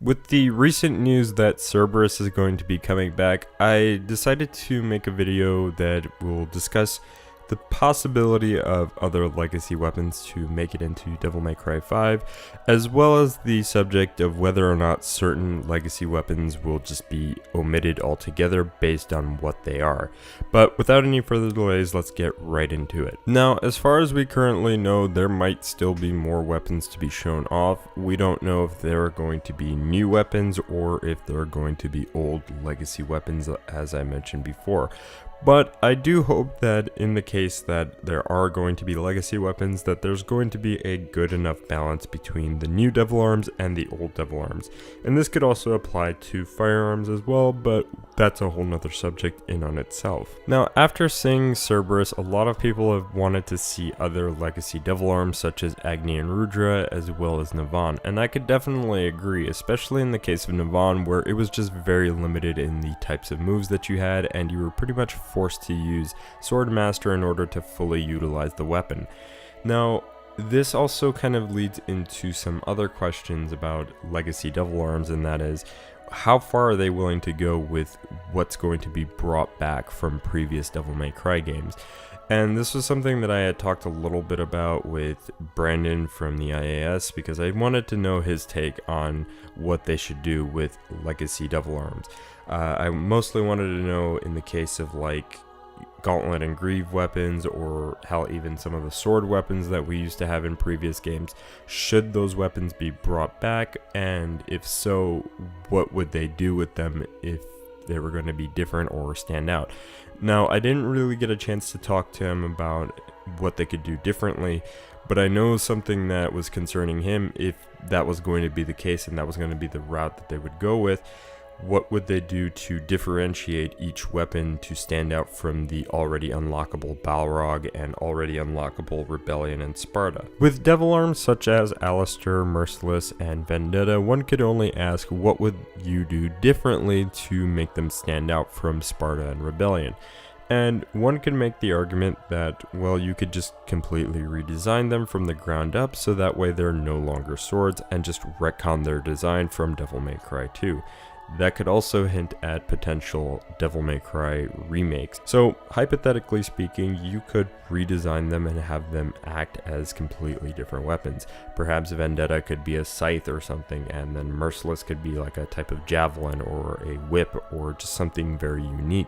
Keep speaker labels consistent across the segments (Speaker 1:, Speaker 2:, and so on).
Speaker 1: With the recent news that Cerberus is going to be coming back, I decided to make a video that will discuss the possibility of other legacy weapons to make it into Devil May Cry 5, as well as the subject of whether or not certain legacy weapons will just be omitted altogether based on what they are. But without any further delays, let's get right into it. Now, as far as we currently know, there might still be more weapons to be shown off. We don't know if there are going to be new weapons or if there are going to be old legacy weapons, as I mentioned before. But I do hope that in the case that there are going to be legacy weapons, that there's going to be a good enough balance between the new Devil Arms and the old Devil Arms. And this could also apply to firearms as well, but that's a whole nother subject in on itself. Now, after seeing Cerberus, a lot of people have wanted to see other legacy Devil Arms such as Agni and Rudra, as well as Navan, and I could definitely agree, especially in the case of Navan, where it was just very limited in the types of moves that you had, and you were pretty much forced to use Swordmaster in order to fully utilize the weapon. Now, this also kind of leads into some other questions about legacy Devil Arms, and that is, how far are they willing to go with what's going to be brought back from previous Devil May Cry games? And this was something that I had talked a little bit about with Brandon from the IAS, because I wanted to know his take on what they should do with legacy Devil Arms. I mostly wanted to know in the case of like Gauntlet and Greave weapons, or hell, even some of the sword weapons that we used to have in previous games. Should those weapons be brought back? And if so, what would they do with them if they were going to be different or stand out? Now, I didn't really get a chance to talk to him about what they could do differently, but I know something that was concerning him. If that was going to be the case and that was going to be the route that they would go with, what would they do to differentiate each weapon to stand out from the already unlockable Balrog and already unlockable Rebellion and Sparta? With Devil Arms such as Alistair, Merciless, and Vendetta, one could only ask, what would you do differently to make them stand out from Sparta and Rebellion? And one could make the argument that, well, you could just completely redesign them from the ground up, so that way they're no longer swords, and just retcon their design from Devil May Cry 2. That could also hint at potential Devil May Cry remakes. So, hypothetically speaking, you could redesign them and have them act as completely different weapons. Perhaps Vendetta could be a scythe or something, and then Merciless could be like a type of javelin or a whip or just something very unique.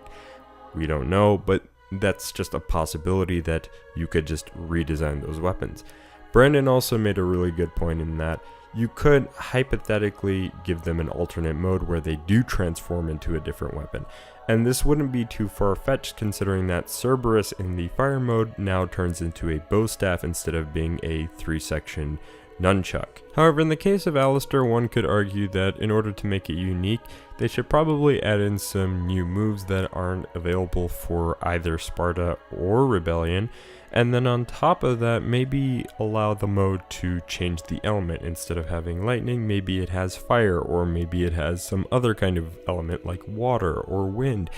Speaker 1: We don't know, but that's just a possibility that you could just redesign those weapons. Brandon also made a really good point in that you could hypothetically give them an alternate mode where they do transform into a different weapon. And this wouldn't be too far-fetched, considering that Cerberus in the fire mode now turns into a bow staff instead of being a 3-section nunchuck. However, in the case of Alistair, one could argue that in order to make it unique, they should probably add in some new moves that aren't available for either Sparta or Rebellion, and then on top of that, maybe allow the mode to change the element. Instead of having lightning, maybe it has fire, or maybe it has some other kind of element like water or wind.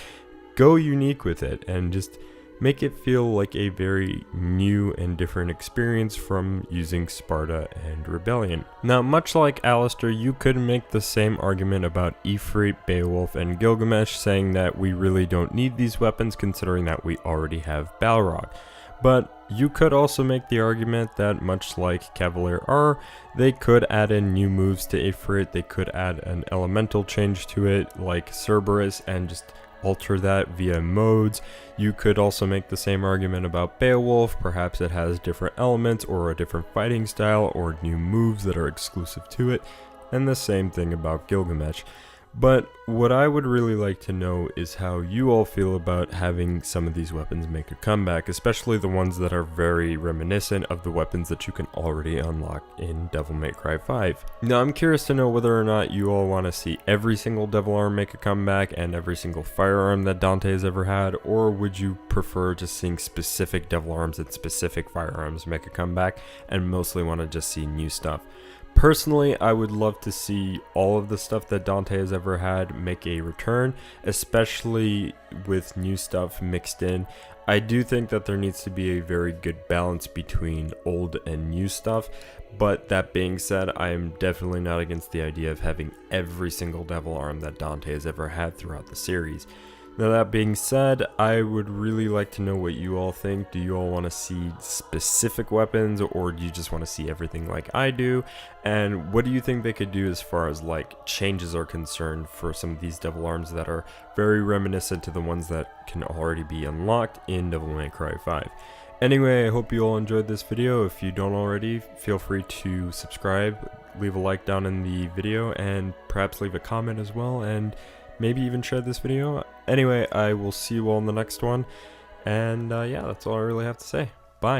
Speaker 1: Go unique with it and just make it feel like a very new and different experience from using Sparta and Rebellion. Now, much like Alistair, you could make the same argument about Ifrit, Beowulf, and Gilgamesh, saying that we really don't need these weapons considering that we already have Balrog. But you could also make the argument that, much like Cavalier R, they could add in new moves to Ifrit, they could add an elemental change to it like Cerberus and just alter that via modes. You could also make the same argument about Beowulf. Perhaps it has different elements or a different fighting style or new moves that are exclusive to it, and the same thing about Gilgamesh. But what I would really like to know is how you all feel about having some of these weapons make a comeback, especially the ones that are very reminiscent of the weapons that you can already unlock in Devil May Cry 5. Now, I'm curious to know whether or not you all want to see every single Devil Arm make a comeback and every single firearm that Dante has ever had, or would you prefer just seeing specific Devil Arms and specific firearms make a comeback and mostly want to just see new stuff? Personally, I would love to see all of the stuff that Dante has ever had make a return, especially with new stuff mixed in. I do think that there needs to be a very good balance between old and new stuff, but that being said, I am definitely not against the idea of having every single devil arm that Dante has ever had throughout the series. Now that being said, I would really like to know what you all think. Do you all want to see specific weapons, or do you just want to see everything like I do? And what do you think they could do as far as like changes are concerned for some of these devil arms that are very reminiscent to the ones that can already be unlocked in Devil May Cry 5? Anyway, I hope you all enjoyed this video. If you don't already, feel free to subscribe, leave a like down in the video, and perhaps leave a comment as well, and maybe even share this video. Anyway, I will see you all in the next one, and yeah, that's all I really have to say. Bye.